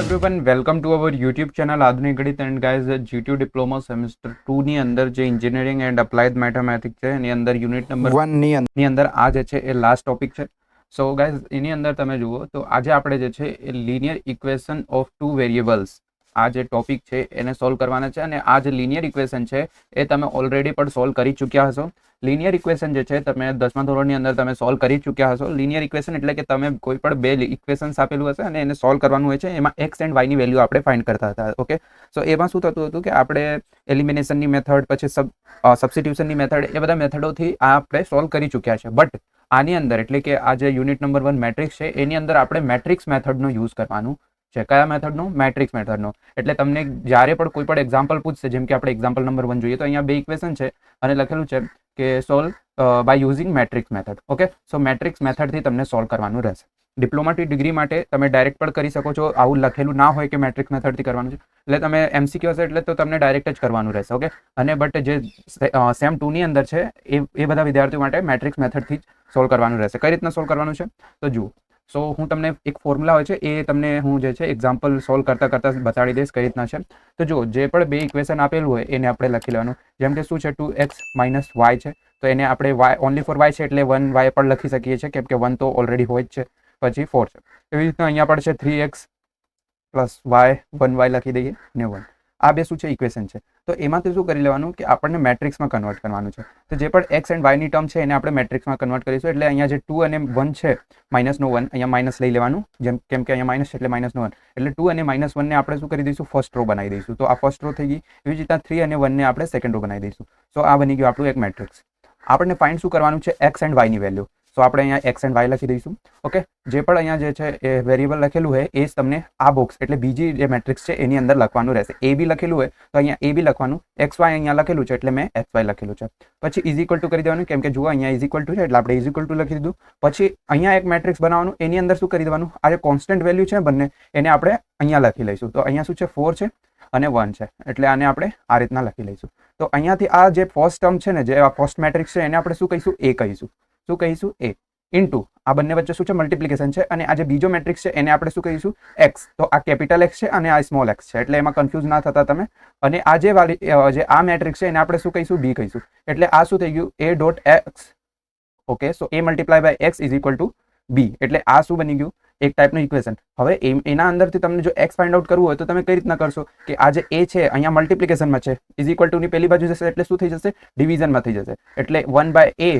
Everyone welcome to our YouTube channel Adhunik Ganit and guys GTU diploma semester 2 ની અંદર જે engineering and applied mathematics છે એની અંદર યુનિટ નંબર 1 ની અંદર આ જે છે એ લાસ્ટ ટોપિક છે. સો ગાઈસ એની અંદર તમે જુઓ તો આજે આપણે જે છે એ linear equation of two variables આ જે ટોપિક છે એને સોલ્વ કરવાના છે અને આ જે લિનિયર ઇક્વેશન છે એ તમે ઓલરેડી પણ સોલ્વ કરી ચૂક્યા હશો. લિનિયર ઇક્વેશન જે છે તમે 10મા ધોરણની અંદર તમે સોલ્વ કરી ચૂક્યા હશો. લિનિયર ઇક્વેશન એટલે કે તમે કોઈ પણ બે ઇક્વેશન્સ આપેલું હશે અને એને સોલ્વ કરવાનું હોય છે. એમાં એક્સ એન્ડ વાયની વેલ્યુ આપણે ફાઇન્ડ કરતા હતા. ઓકે, સો એમાં શું થતું હતું કે આપણે એલિમિનેશનની મેથડ પછી સબસ્ટિટ્યુશનની મેથડ એ બધા મેથડોથી આ આપણે સોલ્વ કરી ચૂક્યા છે. બટ આની અંદર એટલે કે આ જે યુનિટ નંબર 1 મેટ્રિક્સ છે એની અંદર આપણે મેટ્રિક્સ મેથડનો યુઝ કરવાનું છે. કયા મેથડનો? મેટ્રિક્સ મેથડનો. એટલે તમને જ્યારે પણ કોઈ પણ એક્ઝામ્પલ પૂછશે, જેમ કે આપણે એક્ઝામ્પલ નંબર 1 જોઈએ તો અહીંયા બે ઇક્વેશન છે અને લખેલું છે કે solve by using matrix method. Okay, so matrix મેથડથી તમને સોલ્વ કરવાનું રહેશે. ડિપ્લોમાટી ડિગ્રી માટે તમે ડાયરેક્ટ પણ કરી શકો છો. આવું લખેલું ના હોય કે મેટ્રિક્સ મેથડથી કરવાનું છે એટલે તમે એમસીક્યુ હશે એટલે તો તમને ડાયરેક્ટ જ કરવાનું રહેશે. ઓકે, અને બટ જે સેમ 2 ની અંદર છે એ બધા વિદ્યાર્થીઓ માટે મેટ્રિક્સ મેથડથી જ સોલ્વ કરવાનું રહેશે. કઈ રીતના સોલ્વ કરવાનું છે તો જુઓ. સો હું તમને એક ફોર્મ્યુલા હોય છે એ તમને હું જે છે એક્ઝામ્પલ સોલ્વ કરતાં બતાડી દઈશ કઈ રીતના છે. તો જુઓ, જે પણ બે ઇક્વેશન આપેલું હોય એને આપણે લખી લેવાનું. જેમ કે શું છે 2x - y છે તો એને આપણે y ઓનલી ફોર y છે એટલે 1y પણ લખી શકીએ છીએ કેમ કે 1 તો ઓલરેડી હોય જ છે. પછી 4 છે એવી રીતના અહીંયા પણ છે 3x + y 1y લખી દઈએ ને 1. આ બે શું છે ઇક્વેશન છે. તો એમાંથી શું કરી લેવાનું કે આપણને મેટ્રિક્સમાં કન્વર્ટ કરવાનું છે. તો જે પણ એક્સ એન્ડ વાયની ટર્મ છે એને આપણે મેટ્રિક્સમાં કન્વર્ટ કરીશું. એટલે અહીંયા જે 2 અને 1 છે -1 અહીંયા માઇનસ લઈ લેવાનું. કેમ કે અહીંયા માઇનસ છે એટલે -1 એટલે 2 અને -1 ને આપણે શું કરી દઈશું? ફર્સ્ટ રો બનાવી દઈશું. તો આ ફર્સ્ટ રો થઈ ગઈ. એવી જ રીતના 3 અને 1 ને આપણે સેકન્ડ રો બનાવી દઈશું. સો આ બની ગયું આપણું એક મેટ્રિક્સ. આપણને ફાઇન્ડ શું કરવાનું છે? એક્સ એન્ડ વાયની વેલ્યુ. સો આપણે અહીંયા એક્સ એન્ડ વાય લખી દઈશું. ઓકે, જે પણ અહીંયા જે છે એ વેરિયેબલ લખેલું હોય એ જ તમને આ બોક્સ એટલે બીજી જે મેટ્રિક્સ છે એની અંદર લખવાનું રહેશે. એ બી લખેલું હોય તો અહીંયા એ બી લખવાનું. એક્સ વાય અહીંયા લખેલું છે એટલે મેં એક્સ વાય લખેલું છે. પછી ઇઝ ઇક્વલ ટુ કરી દેવાનું કેમ કે જુઓ અહીંયા ઇઝ ઇક્વલ ટુ છે એટલે આપણે ઇઝ ઇક્વલ ટુ લખી દીધું. પછી અહીંયા એક મેટ્રિક્સ બનાવવાનું. એની અંદર શું કરી દેવાનું? આ જે કોન્સ્ટન્ટ વેલ્યુ છે બંને એને આપણે અહીંયા લખી લઈશું. તો અહીંયા શું છે? 4 છે અને 1 છે એટલે આને આપણે આ રીતના લખી લઈશું. તો અહીંયાથી આ જે ફર્સ્ટ ટર્મ છે ને જે આ ફર્સ્ટ મેટ્રિક્સ છે એને આપણે શું કહીશું? એ કહીશું. શું કહીશું? એ ઇન્ટુ આ બંને વચ્ચે શું છે? મલ્ટિપ્લિકેશન છે. અને આ જે બીજો મેટ્રિક્સ છે એને આપણે શું કહીશું? એક્સ. તો આ કેપિટલ એક્સ છે અને આ સ્મોલ એક્સ છે એટલે એમાં કન્ફ્યુઝ ના થતા તમે. અને આ જે આ મેટ્રિક્સ છે એને આપણે શું કહીશું? બી કહીશું. એટલે આ શું થઈ ગયું? A dot x. Okay, so A multiply by x is equal to B. એટલે આ શું બની ગયું? એક ટાઈપનું ઇક્વેશન. હવે એના અંદરથી તમને જો એક્સ ફાઇન્ડ આઉટ કરવું હોય તો તમે કઈ રીતના કરશો કે આ જે એ છે અહીંયા મલ્ટિપ્લિકેશનમાં છે ઇઝ ઇક્વલ ટુ ની પેલી બાજુ જશે એટલે શું થઈ જશે? ડિવિઝનમાં થઈ જશે. એટલે 1/a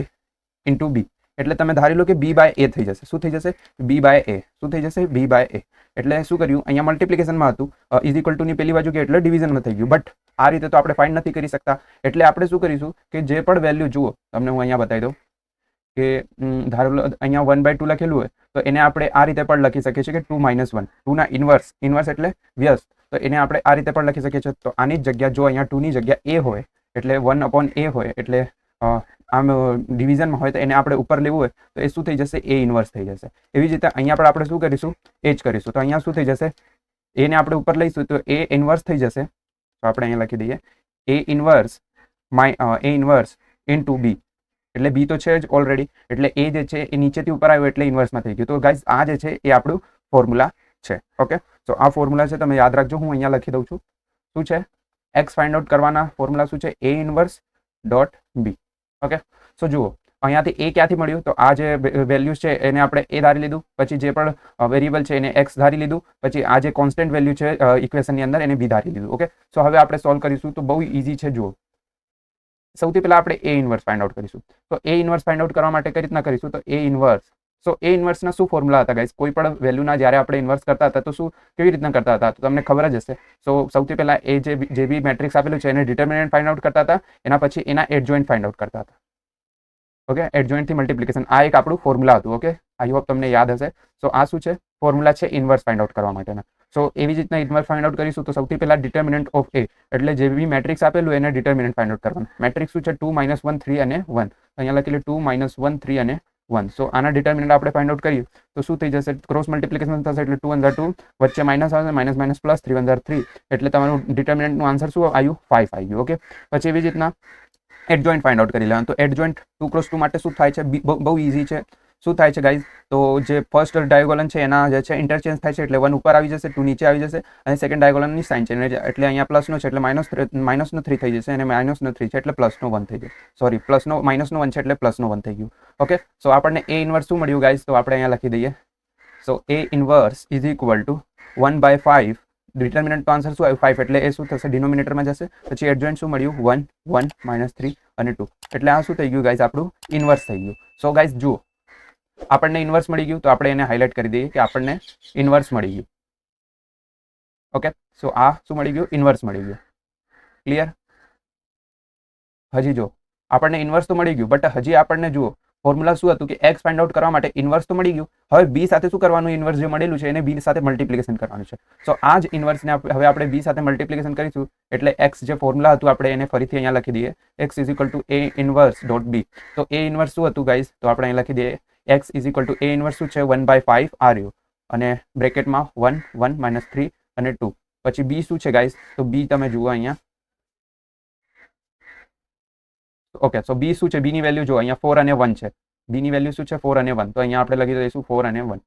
ઇન્ટુ બી. એટલે તમે ધારી લો કે b/a થઈ જશે. શું થઈ જશે? b/a. શું થઈ જશે? b/a. એટલે શું કર્યું? અહીંયા મલ્ટિપ્લિકેશનમાં હતું ઇઝ ઇક્વલ ટુ ની પેલી બાજુ કે એટલે ડિવિઝનમાં થઈ ગયું. બટ આ રીતે તો આપણે ફાઇન્ડ નથી કરી શકતા. એટલે આપણે શું કરીશું કે જે પણ વેલ્યુ જુઓ તમને હું અહીંયા બતાવી દઉં કે ધારો લો અહીંયા 1/2 લખેલું હોય તો એને આપણે આ રીતે પણ લખી શકીએ છીએ કે 2 - 1 2 ના ઇન્વર્સ એટલે વ્યસ્ત. તો એને આપણે આ રીતે પણ લખી શકીએ છીએ. તો આની જગ્યા જો અહીંયા 2 ની જગ્યા a હોય એટલે 1/a હોય એટલે આમ ડિવિઝનમાં હોય તો એને આપણે ઉપર લેવું હોય તો એ શું થઈ જશે? a ઇન્વર્સ થઈ જશે. એવી જ રીતે અહીંયા પણ આપણે શું કરીશું? એ જ કરીશું. તો અહીંયા શું થઈ જશે? a ને આપણે ઉપર લઈશું તો a ઇન્વર્સ થઈ જશે. તો આપણે અહીંયા લખી દઈએ a ઇન્વર્સ ઇન્ટુ b. એટલે બી તો છે જ ઓલરેડી એટલે એ જે છે એ નીચેથી ઉપર આવ્યો એટલે ઇન્વર્સમાં થઈ ગયું. તો ગાઈઝ આ જે છે એ આપણું ફોર્મ્યુલા છે. ઓકે, તો આ ફોર્મ્યુલા છે તમે યાદ રાખજો. હું અહીંયા લખી દઉં છું. શું છે? એક્સ ફાઇન્ડ આઉટ કરવાના ફોર્મ્યુલા શું છે? a inverse dot B. Okay, so જુઓ અહીંયાથી એ ક્યાંથી મળ્યું? તો આ જે વેલ્યુઝ છે એને આપણે એ ધારી લીધું. પછી જે પણ વેરિયેબલ છે એને એક્સ ધારી લીધું. પછી આ જે કોન્સ્ટન્ટ વેલ્યુ છે ઇક્વેશનની અંદર એને બી ધારી લીધું. ઓકે, સો હવે આપણે સોલ્વ કરીશું તો બહુ ઇઝી છે. જુઓ, સૌથી પહેલા આપણે એ ઇન્વર્સ ફાઇન્ડ આઉટ કરીશું. તો એ ઇન્વર્સ ફાઇન્ડ આઉટ કરવા માટે કઈ રીતના કરીશું? તો એ ઇન્વર્સ. સો એ ઇન્વર્સના શું ફોર્મ્યુલા હતા ગાઈસ? કોઈ પણ વેલ્યુના જ્યારે આપણે ઇન્વર્સ કરતા હતા તો શું કેવી રીતના કરતા હતા તો તમને ખબર જ હશે. સો સૌથી પહેલા એ જે બી મેટ્રિક્સ આપેલું છે એને ડિટર્મિનન્ટ ફાઇન્ડ આઉટ કરતા હતા. એના પછી એના એડજોઇન્ટ ફાઇન્ડ આઉટ કરતા હતા. ઓકે, એડજોઇન્ટથી મલ્ટિપ્લિકેશન આ એક આપણું ફોર્મ્યુલા હતું. ઓકે, આઈ હોપ તમને યાદ હશે. સો આ શું છે? ફોર્મ્યુલા છે ઇન્વર્સ ફાઇન્ડ આઉટ કરવા માટેના. સો એવી જ રીતના ઇન્વર્સ ફાઇન્ડ આઉટ કરીશું તો સૌથી પહેલા ડિટર્મિનન્ટ ઓફ એ એટલે જે બી મેટ્રિક્સ આપેલું એને ડિટર્મિનન્ટ ફાઇન્ડ આઉટ કરવાનું. મેટ્રિક્સ શું છે? 2 - 1 3 અને 1. અહીંયા લખેલું 2 - 1 3 અને 1. સો આના ડિટર્મિનન્ટ આપણે ફાઇન્ડ આઉટ કરીએ તો શું થઈ જશે? ક્રોસ મલ્ટિપ્લિકેશન થશે એટલે 2 * 2 વચ્ચે માઇનસ આવશે માઇનસ પ્લસ 3 * 3 એટલે તમારું ડિટર્મિનન્ટનું આન્સર શું આવ્યું? 5 આવી ગયું. ઓકે, પછી એવી જ રીતના એડજોઇન્ટ ફાઇન્ડ આઉટ કરી લેવાનું. તો એડજોઇન્ટ 2 × 2 માટે શું થાય છે? બહુ ઇઝી છે. શું થાય છે ગાઈઝ, તો જે ફર્સ્ટ ડાયગોનલ છે એના જે છે ઇન્ટરચેન્જ થાય છે, એટલે 1 ઉપર આવી જશે, 2 નીચે આવી જશે, અને સેકન્ડ ડાયગોનલની સાઇન છે એટલે અહીંયા પ્લસનો છે એટલે માઇનસનો 3 થઈ જશે, અને માઇનસનો 3 છે એટલે પ્લસનો 1 થઈ જશે. સોરી, પ્લસનો માઇનસનો 1 છે એટલે પ્લસનો 1 થઈ ગયું. ઓકે, સો આપણને એ ઇન્વર્સ શું મળ્યું ગાઈઝ, તો આપણે અહીંયા લખી દઈએ. So A inverse is equal to 1/5. Determinant તો આન્સર શું આવ્યું 5, એટલે એ શું થશે ડિનોમિનેટરમાં જશે. પછી એડજોઇન્ટ શું મળ્યું 1 1 -3 અને 2, એટલે આ શું થઈ ગયું ગાઈઝ, આપણું ઇન્વર્સ થઈ ગયું. સો ગાઈઝ જુઓ, આપણને ઇન્વર્સ મળી ગયું, તો આપણે એને હાઇલાઇટ કરી દઈએ કે આપણને ઇન્વર્સ મળી ગયું. ઓકે, સો આ શું મળી ગયું, ઇન્વર્સ મળી ગયું. ક્લિયર? હજી જો આપણને ઇન્વર્સ તો મળી ગયું, બટ હજી આપણને જુઓ ફોર્મ્યુલા શું હતું કે એક્સ ફાઇન્ડ આઉટ કરવા માટે ઇન્વર્સ તો મળી ગયું, હવે બી સાથે શું કરવાનું, ઇન્વર્સ જે મળેલું છે એને બી સાથે મલ્ટિપ્લિકેશન કરવાનું છે. સો આ જ ઇન્વર્સને હવે આપણે બી સાથે મલ્ટિપ્લિકેશન કરીશું, એટલે એક્સ જે ફોર્મ્યુલા હતું આપણે એને ફરીથી અહીંયા લખી દઈએ, x is equal to a inverse dot b. તો એ ઇન્વર્સ શું હતું ગાઈઝ, તો આપણે અહીં લખી દઈએ x is equal to a inverse શું છે 1/5 આ રહ્યું, અને બ્રેકેટમાં 1 1 -3 અને 2. પછી બી શું છે ગાઈઝ, તો બી તમે જુઓ અહીંયા. ઓકે, સો બી શું છે, બી ની વેલ્યુ જો અહીંયા 4 અને 1 છે, બી ની વેલ્યુ શું છે 4 અને 1, તો અહીંયા આપણે લખી દઈશું 4 અને 1.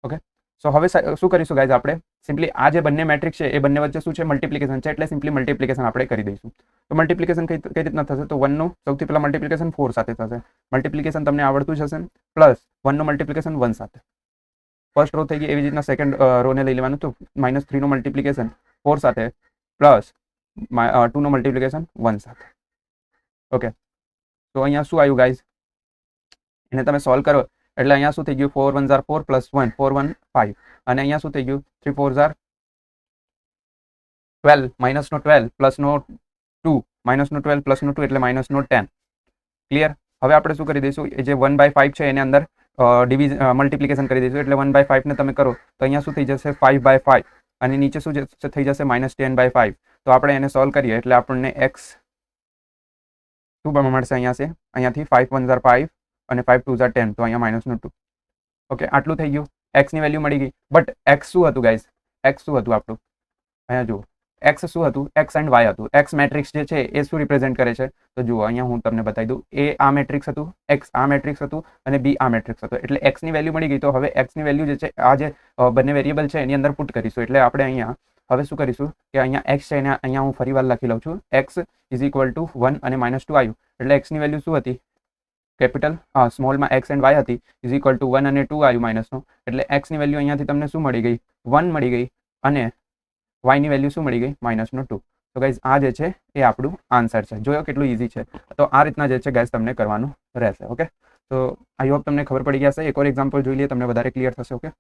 ઓકે, સો હવે શું કરીશું ગાઈઝ, આપણે સિમ્પલી આ જે બંને મેટ્રિક્સ છે એ બંને વચ્ચે શું છે મલ્ટિપ્લિકેશન છે, એટલે સિમ્પલી મલ્ટિપ્લિકેશન આપણે કરી દઈશું. તો મલ્ટિપ્લિકેશન કઈ રીતના થશે, તો 1 નું સૌથી પહેલા મલ્ટિપ્લિકેશન 4 સાથે થશે, મલ્ટિપ્લિકેશન તમને આવડતું જ હશે, પ્લસ 1 નું મલ્ટિપ્લિકેશન 1 સાથે. ફર્સ્ટ રો થઈ ગઈ, એવી જ રીતના સેકન્ડ રોને લઈ લેવાનું, તો -3 નું મલ્ટિપ્લિકેશન 4 સાથે, પ્લસ 2 નું મલ્ટિપ્લિકેશન 1 સાથે. ઓકે, તો અહીંયા શું આવ્યું ગાઈઝ, એને તમે સોલ્વ કરો એટલે અહીંયા શું થઈ ગયું 4 1 * 4 + 1 4 1 5, અને અહીંયા શું થઈ ગયું 3 4 12 -નો 12 પ્લસનો 2 -નો 12 પ્લસનો 2 એટલે -નો 10. ક્લિયર? હવે આપણે શું કરી દઈશું, એ જે 1/5 છે એને અંદર મલ્ટિપ્લિકેશન કરી દઈશું, એટલે 1/5 ને તમે કરો તો અહીંયા શું થઈ જશે 5/5, અને નીચે શું થઈ જશે -10/5. તો આપણે એને સોલ્વ કરીએ એટલે આપણને એક્સ શું મળશે, અહીંયાથી 5 1 * 5 અને 5 2 * 10, તો અહીંયા -2. ઓકે, આટલું થઈ ગયું, એક્સ ની વેલ્યુ મળી ગઈ. બટ એક્સ શું હતું ગાઈઝ, એક્સ શું હતું આપણું, અહીંયા જુઓ એક્સ શું હતું, એક્સ એન્ડ વાય હતું. એક્સ મેટ્રિક્સ જે છે એ શું રિપ્રેઝેન્ટ કરે છે, તો જુઓ અહીંયા હું તમને બતાવી દઉં, એ આ મેટ્રિક્સ હતું, એક્સ આ મેટ્રિક્સ હતું, અને બી આ મેટ્રિક્સ હતું, એટલે એક્સ ની વેલ્યુ મળી ગઈ. તો હવે એક્સ ની વેલ્યુ જે છે આ જે બંને વેરિયેબલ છે એની અંદર પુટ કરીશું, એટલે આપણે અહીંયા હવે શું કરીશું કે અહીંયા એક્સ છે એને અહીંયા હું ફરી વાર લખી લઉં છું, એક્સ ઇઝ ઇક્વલ ટુ 1 અને -2 આવ્યું, એટલે એક્સ ની વેલ્યુ શું હતી, કેપિટલ સ્મોલમાં એક્સ એન્ડ વાય હતી, ઇઝ ઇક્વલ ટુ 1 અને 2 આવ્યું -નો, એટલે એક્સ ની વેલ્યુ અહીંયાથી તમને શું મળી ગઈ 1 મળી ગઈ, અને વાય ની વેલ્યુ શું મળી ગઈ -2. તો ગાઈઝ આ જે છે એ આપણું આન્સર છે. જોયો કેટલું ઇઝી છે. તો આ રીતના જે છે ગાઈઝ તમને કરવાનું રહેશે. ઓકે, તો આઈ હોપ તમને ખબર પડી ગયા હશે. એક ઓર એક્ઝામ્પલ જોઈ લઈએ, તમને વધારે ક્લિયર થશે. ઓકે,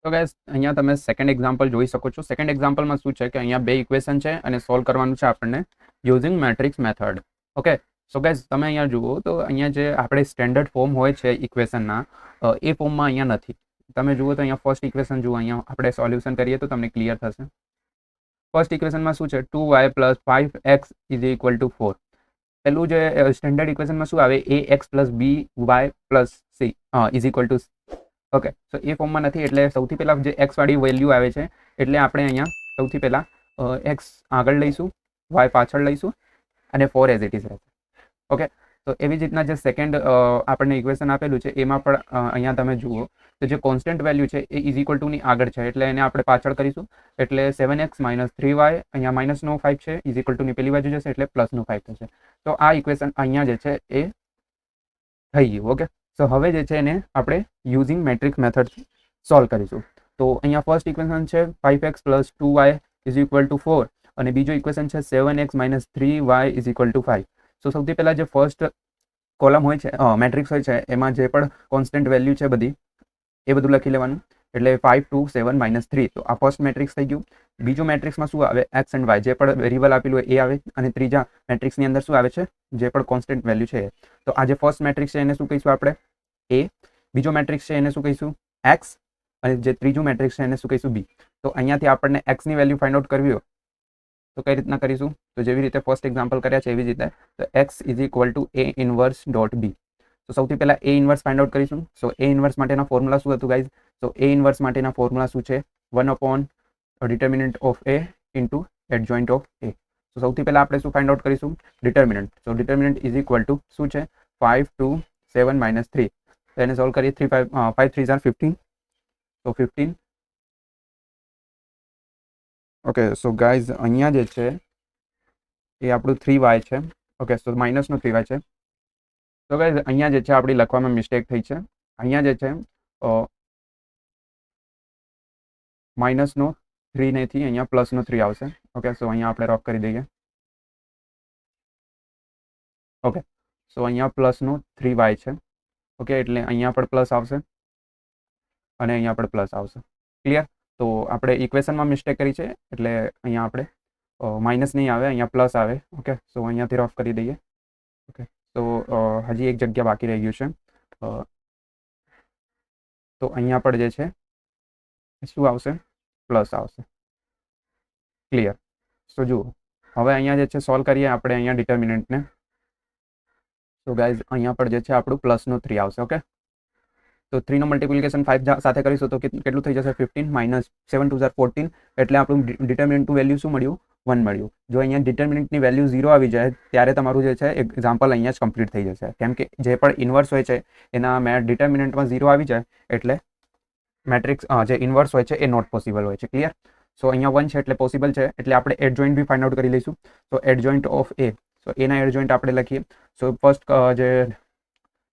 તો ગાઈઝ અહીંયા તમે સેકન્ડ એક્ઝામ્પલ જોઈ શકો છો. સેકન્ડ એક્ઝામ્પલમાં શું છે કે અહીંયા બે ઇક્વેશન છે અને સોલ્વ કરવાનું છે આપણને using matrix method. Okay, so guys તમે અહીંયા જુઓ તો અહીંયા જે આપણે સ્ટેન્ડર્ડ ફોર્મ હોય છે ઇક્વેશનના, એ ફોર્મમાં અહીંયા નથી. તમે જુઓ તો અહીંયા ફર્સ્ટ ઇક્વેશન જુઓ, અહીંયા આપણે સોલ્યુશન કરીએ તો તમને ક્લિયર થશે. ફર્સ્ટ ઇક્વેશનમાં શું છે 2y + 5x = 4. પેલું જે સ્ટેન્ડર્ડ ઇક્વેશનમાં શું આવે ax + by + c = okay, so એ ફોર્મમાં નથી, એટલે સૌથી પહેલાં જે એક્સ વાળી વેલ્યુ આવે છે એટલે આપણે અહીંયા સૌથી પહેલાં એક્સ આગળ લઈશું, વાય પાછળ લઈશું, અને 4 એઝ ઇટ ઇઝ રહેશે. ઓકે, તો એવી જ રીતના જે સેકન્ડ આપણને ઇક્વેશન આપેલું છે એમાં પણ અહીંયા તમે જુઓ તો જે કોન્સ્ટન્ટ વેલ્યુ છે એ = ની આગળ છે, એટલે એને આપણે પાછળ કરીશું, એટલે 7x - 3y અહીંયા -નો 5 છે, = ની પેલી બાજુ જશે એટલે +નો 5 થશે. તો આ ઇક્વેશન અહીંયા જે છે એ થઈ ગયું. ઓકે, સો હવે જે છે એને આપણે યુઝિંગ મેટ્રિક્સ મેથડથી સોલ્વ કરીશું. તો અહીંયા ફર્સ્ટ ઇક્વેશન છે 5x + 2y = 4, અને બીજો ઇક્વેશન છે 7x - 3y = 5. સો સૌથી પહેલાં જે ફર્સ્ટ કોલમ હોય છે, મેટ્રિક્સ હોય છે, એમાં જે પણ કોન્સ્ટન્ટ વેલ્યુ છે બધી એ બધું લખી લેવાનું, એટલે 5 2 7 -3. તો આ ફર્સ્ટ મેટ્રિક્સ થઈ ગયું. બીજું મેટ્રિક્સમાં શું આવે, એક્સ એન્ડ વાય જે પણ વેરિયેબલ આપેલું હોય એ આવે, અને ત્રીજા મેટ્રિક્સની અંદર શું આવે છે, જે પણ કોન્સ્ટન્ટ વેલ્યુ છે. તો આ જે ફર્સ્ટ મેટ્રિક્સ છે એને શું કહીશું આપણે એ, બીજો મેટ્રિક્સ છે એને શું કહીશું એક્સ, અને જે ત્રીજું મેટ્રિક્સ છે એને શું કહીશું બી. તો અહીંયાથી આપણને એક્સની વેલ્યુ ફાઇન્ડ આઉટ કરવી હોય તો કઈ રીતના કરીશું, તો જેવી રીતે ફર્સ્ટ એક્ઝામ્પલ કર્યા છે એવી જ રીતે, તો x = a inverse dot b. તો સૌથી પહેલા a ઇન્વર્સ ફાઇન્ડ આઉટ કરીશું. સો a ઇન્વર્સ માટેના ફોર્મ્યુલા શું હતું ગાઈઝ, તો a ઇન્વર્સ માટેના ફોર્મ્યુલા શું છે 1/determinant of a into adjoint of a. તો સૌથી પહેલા આપણે શું ફાઇન્ડ આઉટ કરીશું, ડિટર્મિનન્ટ. સો ડિટર્મિનન્ટ = શું છે 5 2 7 -3. તો એને સોલ્વ કરીએ 5 3 આર 15, તો 15. ઓકે, સો ગાઈઝ અહીંયા જે છે એ આપણું 3y છે. ઓકે, સો માઇનસનો 3y છે. તો ગાઈઝ અહીંયા જે છે આપણી લખવામાં મિસ્ટેક થઈ છે. અહીંયા જે છે માઇનસનો 3 નથી, અહીંયા પ્લસનો 3 આવશે. ઓકે, સો અહીંયા આપણે રોક કરી દઈએ. ઓકે, સો અહીંયા પ્લસનો 3y છે. ઓકે, એટલે અહીંયા પણ પ્લસ આવશે અને અહીંયા પણ પ્લસ આવશે. ક્લિયર? તો આપણે ઇક્વેશનમાં મિસ્ટેક કરી છે, એટલે અહીંયા આપણે માઇનસ નહીં આવે, અહીંયા પ્લસ આવે. ઓકે, સો અહીંયાથી રોફ કરી દઈએ. ઓકે, તો હજી એક જગ્યા બાકી રહી ગયું છે. તો અહીંયા પણ જે છે શું આવશે? પ્લસ આવશે. ક્લિયર? સો જુઓ, હવે અહીંયા જે છે સોલ્વ કરીએ આપણે અહીંયા ડિટર્મિનન્ટને. તો ગાઈઝ અહીંયા પર જે છે આપણું પ્લસનો 3 આવશે. ઓકે, તો 3નો મલ્ટિપ્લિકેશન 5 સાથે કરીશું તો કેટલું થઈ જશે? 15 માઇનસ 7 2 14, એટલે આપણું ડિટર્મિનન્ટનું વેલ્યુ શું મળ્યું? 1 મળ્યું. જો અહીંયા ડિટર્મિનન્ટની વેલ્યુ 0 આવી જાય ત્યારે તમારું જે છે એક્ઝામ્પલ અહીંયા જ કમ્પ્લીટ થઈ જશે. કેમ કે જે પણ ઇન્વર્સ હોય છે એના ડિટર્મિનન્ટમાં 0 આવી જાય એટલે મેટ્રિક્સ જે ઇન્વર્સ હોય છે એ નોટ પોસિબલ હોય છે. ક્લિયર? સો અહીંયા 1 છે એટલે પોસિબલ છે, એટલે આપણે એડજોઇન્ટ બી ફાઇન્ડ આઉટ કરી લઈશું. તો એડજોઇન્ટ ઓફ એ, સો એના એડજોઇન્ટ આપણે લખીએ. સો ફર્સ્ટ જે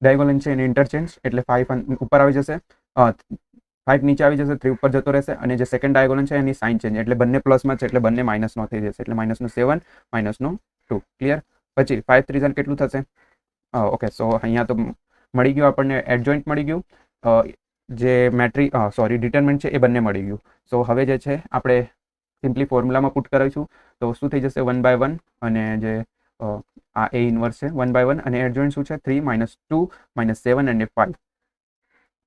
ડાયગોનલ છે એને ઇન્ટરચેન્જ, એટલે 5 ઉપર આવી જશે, 5 નીચે આવી જશે, 3 ઉપર જતો રહેશે, અને જે સેકન્ડ ડાયગોનલ છે એની સાઇન ચેન્જ, એટલે બંને પ્લસમાં છે એટલે બંને માઇનસનો થઈ જશે, એટલે માઇનસનો 7 માઇનસનો 2. ક્લિયર? પછી 5 3 કેટલું થશે? ઓકે, સો અહીંયા તો મળી ગયું આપણને એડજોઇન્ટ મળી ગયું, જે ડિટરમિનન્ટ છે એ બંને મળી ગયું. સો હવે જે છે આપણે સિમ્પલી ફોર્મ્યુલામાં પુટ કરીશું તો શું થઈ જશે? 1/1, અને જે આ એ ઇન્વર્સ છે 1/1, અને એડજોઇન્ટ શું છે? 3 -2 -7 અને 5.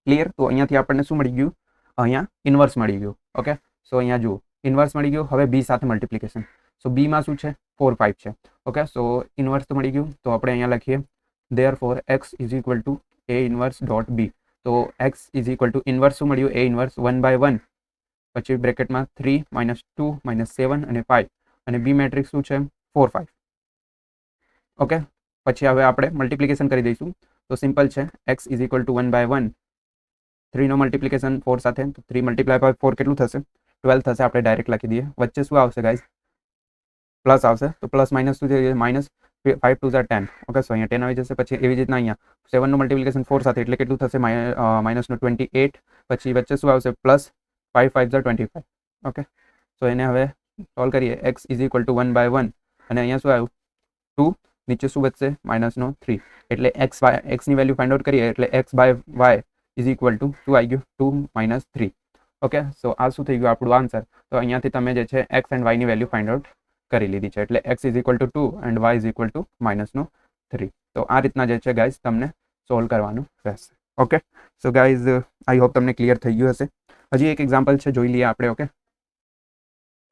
ક્લિયર? તો અહીંયાથી આપણને શું મળી ગયું? અહીંયા ઇન્વર્સ મળી ગયું. ઓકે, સો અહીંયા જુઓ ઇન્વર્સ મળી ગયું. હવે બી સાથે મલ્ટિપ્લિકેશન. સો બીમાં શું છે? 4 5 છે. ઓકે, સો ઇન્વર્સ તો મળી ગયું, તો આપણે અહીંયા લખીએ therefore x is equal to a inverse dot b. તો x is equal to inverse શું મળ્યું? a ઇન્વર્સ 1/1, પછી બ્રેકેટમાં 3 -2 -7 અને 5, અને બી મેટ્રિક્સ શું છે? 4 5. ઓકે, પછી હવે આપણે મલ્ટિપ્લિકેશન કરી દઈશું. તો સિમ્પલ છે, x is equal to 1/1, 3નો multiplication 4 સાથે, તો 3 × 4 કેટલું થશે? 12 થશે. આપણે ડાયરેક્ટ લખી દઈએ. વચ્ચે શું આવશે ગાઈઝ? પ્લસ આવશે. તો પ્લસ માઇનસ શું છે? માઇનસ 5 2 10. ઓકે, સો અહીંયા 10 આવી જશે. પછી એવી જ રીતના અહીંયા 7નો મલ્ટિપ્લિકેશન 4 સાથે, એટલે કેટલું થશે? માઇનસનો 28. પછી વચ્ચે શું આવશે? પ્લસ 5 5 25. ઓકે, સો એને હવે સોલ્વ કરીએ. x is equal to 1/1, અને અહીંયા શું આવ્યું? 2, નીચે શું બચશે? માઇનસનો 3. એટલે એક્સની વેલ્યુ ફાઇન્ડ આઉટ કરીએ એટલે x/y ઇઝ ઇક્વલ ટુ શું આવી ગયું? 2 - 3. ઓકે, સો આ શું થઈ ગયું આપણું આન્સર? તો અહીંયાથી તમે જે છે એક્સ એન્ડ વાયની વેલ્યુ ફાઇન્ડ આઉટ કરી લીધી છે, એટલે x is equal to 2 and y is equal to -3. તો આ રીતના જે છે ગાઈઝ તમને સોલ્વ કરવાનું રહેશે. Okay, so guys I hope તમને ક્લિયર થઈ ગયું હશે. હજી એક એક્ઝામ્પલ છે, જોઈ લઈએ આપણે. ઓકે,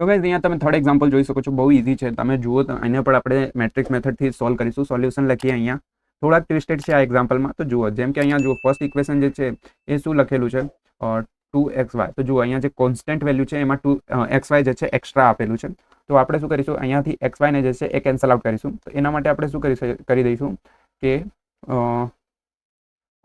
તો ગાઈઝ અહીંયા તમે થર્ડ એક્ઝામ્પલ જોઈ શકો છો, બહુ ઇઝી છે. તમે જુઓ તો અહીંયા પણ આપણે મેટ્રિક્સ મેથડથી સોલ્વ કરીશું. સોલ્યુશન લખીએ. અહીંયા થોડાક ટ્વિસ્ટેડ છે આ એક્ઝામ્પલમાં, તો જુઓ. જેમ કે અહીંયા જુઓ ફર્સ્ટ ઇક્વેશન જે છે એ શું લખેલું છે? 2xy. તો જુઓ અહીંયા જે કોન્સ્ટન્ટ વેલ્યુ છે એમાં 2xy જે છે એક્સ્ટ્રા આપેલું છે. તો આપણે શું કરીશું? અહીંયાથી xy ને જે છે એ કેન્સલ આઉટ કરીશું. તો એના માટે આપણે શું કરી દઈશું કે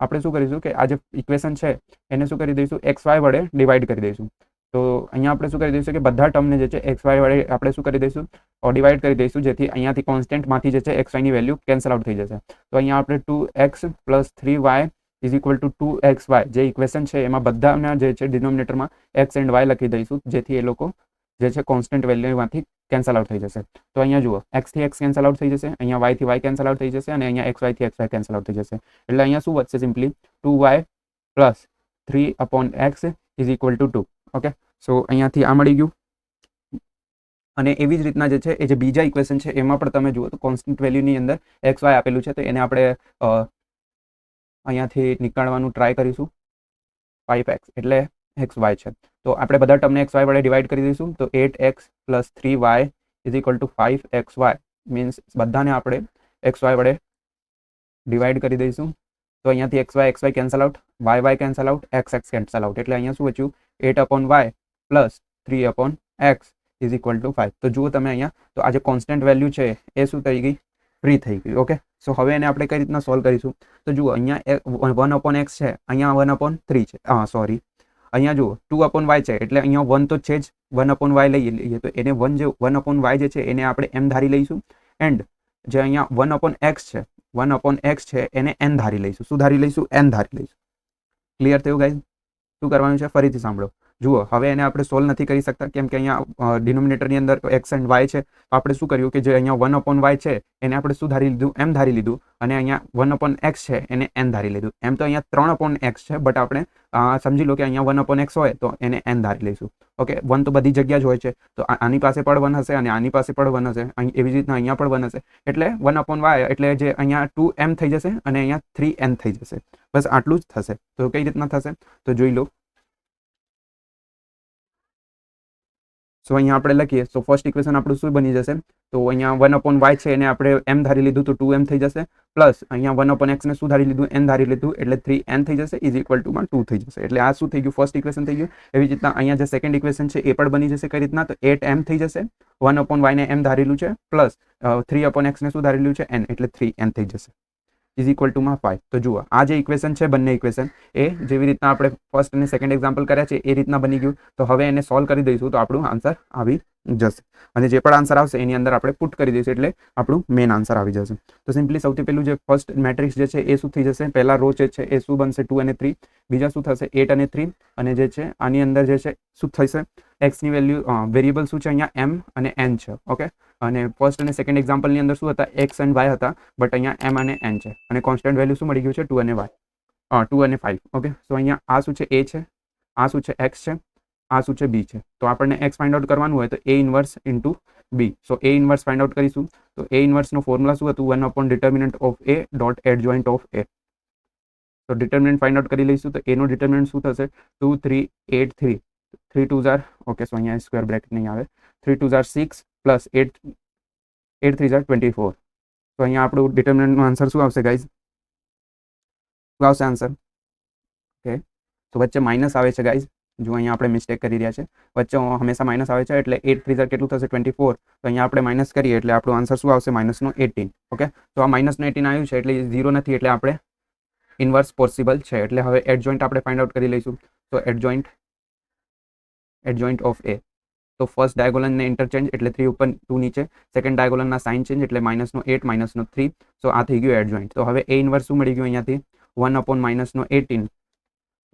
આપણે શું કરીશું કે આ જે ઇક્વેશન છે એને શું કરી દઈશું? xy વડે ડિવાઈડ કરી દઈશું. તો અહીંયા આપણે શું કરી દઈશું કે બધા ટર્મને જે છે xy વડે આપણે શું કરી દઈશું? ડિવાઈડ કરી દઈશું, જેથી અહીંયાથી કોન્સ્ટન્ટમાંથી જે છે xy ની વેલ્યુ કેન્સલ આઉટ થઈ જશે. તો અહીંયા આપણે 2x + 3y is equal two 2xy જે ઇક્વેશન છે એમાં બધાના જે છે ડિનોમિનેટરમાં x એન્ડ y લખી દઈશું, જેથી એ લોકો જે છે કોન્સ્ટન્ટ વેલ્યુમાંથી કેન્સલ આઉટ થઈ જશે. તો અહીંયા જુઓ, x થી x કેન્સલ આઉટ થઈ જશે, અહીંયા y થી y કેન્સલ આઉટ થઈ જશે, અને અહીંયા xy થી xy કેન્સલ આઉટ થઈ જશે. એટલે અહીંયા શું વધશે? Simply 2y + 3/x is equal to 2. Okay, so અહીંયાથી આ મળી ગયું. અને એવી જ રીતના જે છે એ જે બીજા ઇક્વેશન છે એમાં પણ તમે જુઓ તો કોન્સ્ટન્ટ વેલ્યુની અંદર xy આપેલું છે, તો એને આપણે અહીંયાથી નીકાળવાનું ટ્રાય કરીશું. 5x એટલે xy છે, તો આપણે બધા ટર્મને xy વડે ડિવાઈડ કરી દઈશું. તો 8x + 3y is equal two 5xy, means બધાને આપણે xy વડે ડિવાઈડ કરી દઈશું. તો અહીંયાથી xy cancel out, y cancel out, x cancel out, એટલે અહીંયા શું બચ્યું? 8/y + 3/x is equal two 5. તો જુઓ તમે અહીંયા, તો આ જે કોન્સ્ટન્ટ વેલ્યુ છે એ શું થઈ ગઈ? ફ્રી થઈ ગઈ. ઓકે, સો હવે એને આપણે કઈ રીતના સોલ્વ કરીશું તો જુઓ અહીંયા 1/x છે, અહીંયા 1/3 છે, સોરી અહીંયા જુઓ 2/y છે એટલે અહીંયા 1 તો છે જ, 1/y લઈએ તો એને 1/y જે છે એને આપણે m ધારી લઈશું એન્ડ જે અહીંયા 1/x છે 1/x છે એને n ધારી લઈશું. શું ધારી લઈશું? n ધારી લઈશું. ક્લિયર થયું ગાઈઝ? શું કરવાનું છે ફરીથી સાંભળો. જુઓ હવે એને આપણે સોલ્વ નથી કરી શકતા કેમ કે અહીંયા ડિનોમિનેટરની અંદર x એન્ડ y છે. તો આપણે શું કર્યું કે જે અહીંયા 1/y છે એને આપણે શું ધારી લીધું? m ધારી લીધું અને અહીંયા 1/x છે એને n ધારી લીધું. એમ તો અહીંયા 3/x છે બટ આપણે સમજી લો કે અહીંયા 1/x હોય તો એને n ધારી લઈશું. ઓકે 1 તો બધી જગ્યા જ હોય છે તો આની પાસે પણ 1 હશે અને આની પાસે પણ 1 હશે, એવી જ રીતના અહીંયા પણ 1 હશે એટલે 1/y એટલે જે અહીંયા 2m થઈ જશે અને અહીંયા 3n થઈ જશે. બસ આટલું જ થશે. તો કઈ રીતના થશે તો જોઈ લો. સો અહીંયા આપણે લખીએ તો ફર્સ્ટ ઇક્વેશન આપણું શું બની જશે તો અહીંયા 1/y છે એને આપણે m ધારી લીધું તો 2m થઈ જશે પ્લસ અહીંયા 1/x ને શું ધારી લીધું? n ધારી લીધું એટલે 3n થઈ જશે ઇઝ ઇક્વલ ટુમાં 2 થઈ જશે. એટલે આ શું થઈ ગયું? ફર્સ્ટ ઇક્વેશન થઈ ગયું. એવી રીતના અહીંયા જે સેકન્ડ ઇક્વેશન છે એ પણ બની જશે કઈ રીતના તો 8m થઈ જશે, 1/y ને m ધારેલું છે પ્લસ 3/x ને શું ધારેલું છે? n એટલે 3n થઈ જશે ઇઝ ઇક્વલ ટુમાં 5. તો જુઓ આ જે ઇક્વેશન છે બંને ઇક્વેશન એ જેવી રીતના આપણે ફર્સ્ટ અને સેકન્ડ એક્ઝામ્પલ કર્યા છે એ રીતના બની ગયું. તો હવે એને સોલ્વ કરી દઈશું તો આપણું આન્સર આવી જશે અને જે પણ આન્સર આવશે એની અંદર આપણે પુટ કરી દઈશું એટલે આપણું મેન આન્સર આવી જશે. તો સિમ્પલી સૌથી પહેલું જે ફર્સ્ટ મેટ્રિક્સ જે છે એ શું થઈ જશે? પહેલા રો જે છે એ શું બનશે? 2 અને 3. બીજા શું થશે? 8 અને 3 અને જે છે આની અંદર જે છે શું થશે? x ની વેલ્યુ વેરિયેબલ શું છે? અહીંયા m અને n છે. ઓકે અને ફર્સ્ટ અને સેકન્ડ એક્ઝામ્પલની અંદર શું હતા? x એન્ડ y હતા બટ અહીંયા m અને n છે અને કોન્સ્ટન્ટ વેલ્યુ શું મળી ગયું છે? 2 અને y 2 અને 5. ઓકે સો અહીંયા આ શું છે? a છે, આ શું છે? x છે, આ શું છે? b છે. તો આપણને x ફાઇન્ડ આઉટ કરવાનું હોય તો a inverse into b. So a inverse find out કરીશું તો a ઇન્વર્સનો ફોર્મ્યુલા શું હતું? 1 determinant of a dot adjoint of a. તો ડિટર્મિનન્ટ ફાઇન્ડ આઉટ કરી લઈશું તો a નો ડિટર્મિનન્ટ શું થશે? 2 3 8 3 3 2 ઝાર ઓકે સો અહીંયા સ્ક્વેર બ્રેકેટ નહીં આવે 3 2 ઝાર 6 પ્લસ 8 8 3 ઝાર 24. તો અહીંયા આપણું ડિટર્મિનન્ટનો આન્સર શું આવશે ગાઈઝ? શું આવશે આન્સર? ઓકે તો વચ્ચે માઇનસ આવે છે ગાઈઝ. જો અહીંયા આપણે મિસ્ટેક કરી રહ્યા છે, વચ્ચે હંમેશા માઇનસ આવે છે એટલે 8 3 કેટલું થશે? 24. તો અહીંયા આપણે માઇનસ કરીએ એટલે આપણું આન્સર શું આવશે? -18. ઓકે તો આ -18 આવ્યું છે એટલે 0 નથી એટલે આપણે ઇન્વર્સ પોસિબલ છે. એટલે હવે એડજોઇન્ટ આપણે ફાઇન્ડ આઉટ કરી લઈશું. તો એડજોઇન્ટ ઓફ એ તો ફર્સ્ટ ડાયગોનલને ઇન્ટરચેન્જ એટલે 3 ઉપર 2 નીચે, સેકન્ડ ડાયગોનલના સાઇન ચેન્જ એટલે -8 -3. સો આ થઈ ગયું એડજોઇન્ટ. તો હવે એ ઇન્વર્સ શું મળી ગયું અહીંયાથી? 1/-18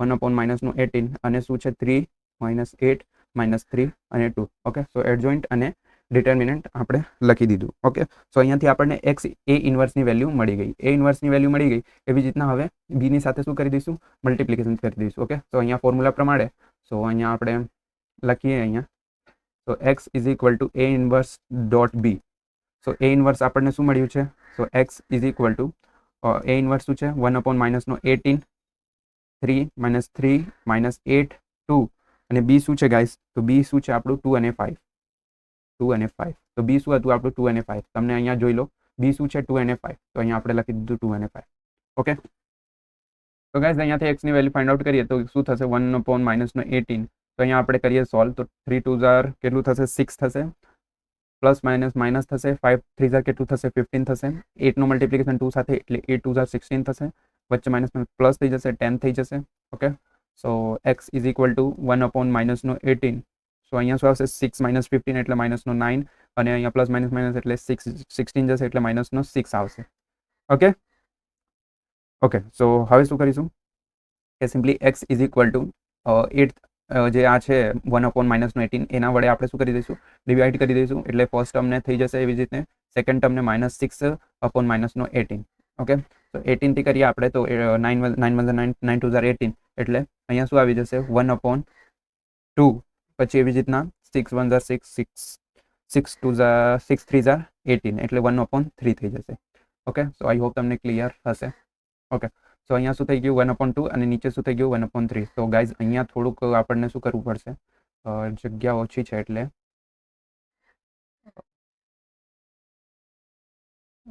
1/-18 અને શું છે? 3 -8 -3 અને 2. ઓકે સો એડજોઇન્ટ અને ડિટર્મિનન્ટ આપણે લખી દીધું. ઓકે સો અહીંયાથી આપણને x એ ઇન્વર્સની વેલ્યુ મળી ગઈ. એ ઇન્વર્સની વેલ્યુ મળી ગઈ એવી રીતના હવે b ની સાથે શું કરી દઈશું? મલ્ટિપ્લિકેશન કરી દઈશું. ઓકે તો અહીંયા ફોર્મ્યુલા પ્રમાણે સો અહીંયા આપણે લખીએ અહીંયા તો x is equal two a inverse dot b. So a inverse આપણને શું મળ્યું છે? સો x is equal two a inverse શું છે? 1/-18 3 -3 -8 2 અને b શું છે ગાઈસ? તો b શું છે આપણું? 2 અને 5 2 અને 5. તો b શું હતું આપણું? 2 અને 5. તમને અહીંયા જોઈ લો b શું છે? 2 અને 5. તો અહીંયા આપણે લખી દીધું 2 અને 5. ઓકે તો ગાઈસ અહીંયાથી x ની વેલ્યુ ફાઇન્ડ આઉટ કરીએ તો શું થશે? 1/-18 તો અહીંયા આપણે કરીએ સોલ્વ તો 3 2 ઝાર કેટલું થશે? 6 થશે પ્લસ માઇનસ માઇનસ થશે 5 3 ઝાર કેટલું થશે? 15 થશે. 8 નું મલ્ટિપ્લિકેશન 2 સાથે એટલે 8 2 ઝાર 16 થશે. વચ્ચે માઇનસ પ્લસ થઈ જશે 10 થઈ જશે. Okay so x is equal two 1/-18. સો અહીંયા શું આવશે? 6 -15 એટલે -9 અને અહીંયા પ્લસ માઇનસ માઇનસ એટલે 16 જશે એટલે -6 આવશે. ઓકે ઓકે સો હવે શું કરીશું કે simply x is equal two 8 જે આ છે 1/-18 એના વડે આપણે શું કરી દઈશું? ડિવાઈડ કરી દઈશું એટલે ફર્સ્ટ ટર્મને થઈ જશે એવી જ રીતે સેકન્ડ ટર્મને -6/-18. ઓકે તો 18 થી કરીએ આપણે તો 9 9 9 2 18 એટલે અહીંયા શું આવી જશે? 1/2 પછી એવી જ રીતના 6 1 6 6 2 6 3 18 એટલે 1/3 થઈ જશે. ઓકે સો આઈ હોપ તમને ક્લિયર હશે. ઓકે સો અહીંયા શું થઈ ગયું? 1/2 અને નીચે શું થઈ ગયું? 1/3. તો ગાઈઝ અહીંયા થોડુંક આપણને શું કરવું પડશે? જગ્યા ઓછી છે એટલે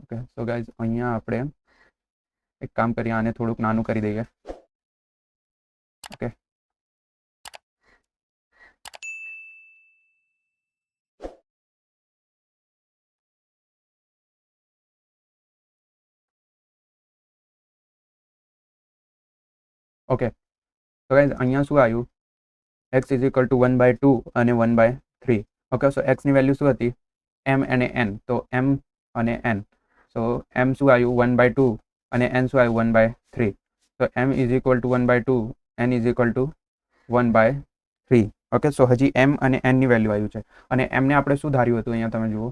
ઓકે સો ગાઈઝ અહીંયા આપણે એક કામ કરીએ, આને થોડુંક નાનું કરી દઈએ. ઓકે ઓકે, તો ગાઈઝ અહીંયા શું આવ્યું, એક્સ ઇઝ ઇક્વલ ટુ 1/2 અને 1/3. ઓકે, સો એક્સની વેલ્યુ શું હતી, એમ અને એન, તો એમ અને એન, સો એમ શું આવ્યું 1/2 અને એન શું આવ્યું 1/3. તો M is equal to 1/2, N is equal to 1/3. Okay, so હજી એમ અને એનની વેલ્યુ આવ્યું છે અને એમને આપણે શું ધાર્યું હતું, અહીંયા તમે જુઓ.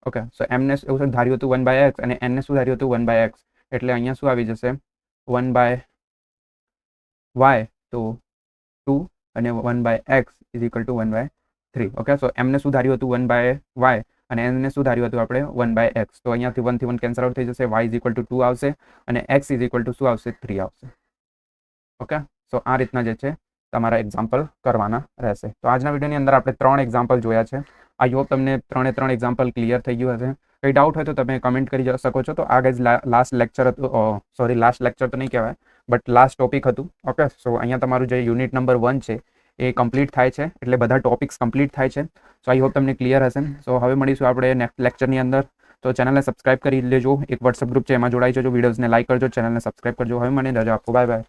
ઓકે, સો એમને એવું ધાર્યું હતું 1/x અને એનને શું ધાર્યું હતું 1/x, એટલે અહીંયા શું આવી જશે 1/y, તો 2 અને 1/x is equal to 1/3. Okay, so એમને શું ધાર્યું હતું 1/y અને એનને શું ધાર્યું હતું આપણે 1/x, તો અહીંયાથી 1 થી 1 કેન્સલ આઉટ થઈ જશે, y ઇઝ ઇક્વલ ટુ 2 આવશે અને x ઇઝ ઇક્વલ ટુ શું આવશે 3 આવશે. ઓકે, સો આ રીતના જે છે તમારા એક્ઝામ્પલ કરવાના રહેશે. તો આજના વિડીયોની અંદર આપણે 3 એક્ઝામ્પલ જોયા છે. આઈ હોપ તમને 3 એક્ઝામ્પલ ક્લિયર થઈ ગયું હશે. કંઈ ડાઉટ હોય તો તમે કમેન્ટ કરી શકો છો. તો આ ગાઈઝ લાસ્ટ લેક્ચર હતું, સોરી લાસ્ટ લેક્ચર તો નહીં કહેવાય, બટ લાસ્ટ ટોપિક હતું. ઓકે, સો અહીંયા તમારું જે યુનિટ નંબર 1 છે એ કમ્પ્લીટ થાય છે, એટલે બધા ટોપિક્સ કમ્પ્લીટ થાય છે. સો આઈ હોપ તમને ક્લિયર હશે. સો હવે મળીશું આપણે નેક્સ્ટ લેક્ચરની અંદર. તો ચેનલને સબસ્ક્રાઇબ કરી લેજો, એક વોટ્સઅપ ગ્રુપ છે એમાં જોડાઈ જજો, વિડીયોઝને લાઈક કરજો, ચેનલને સબસ્ક્રાઇબ કરજો. હવે મને રજા આપો, બાય બાય.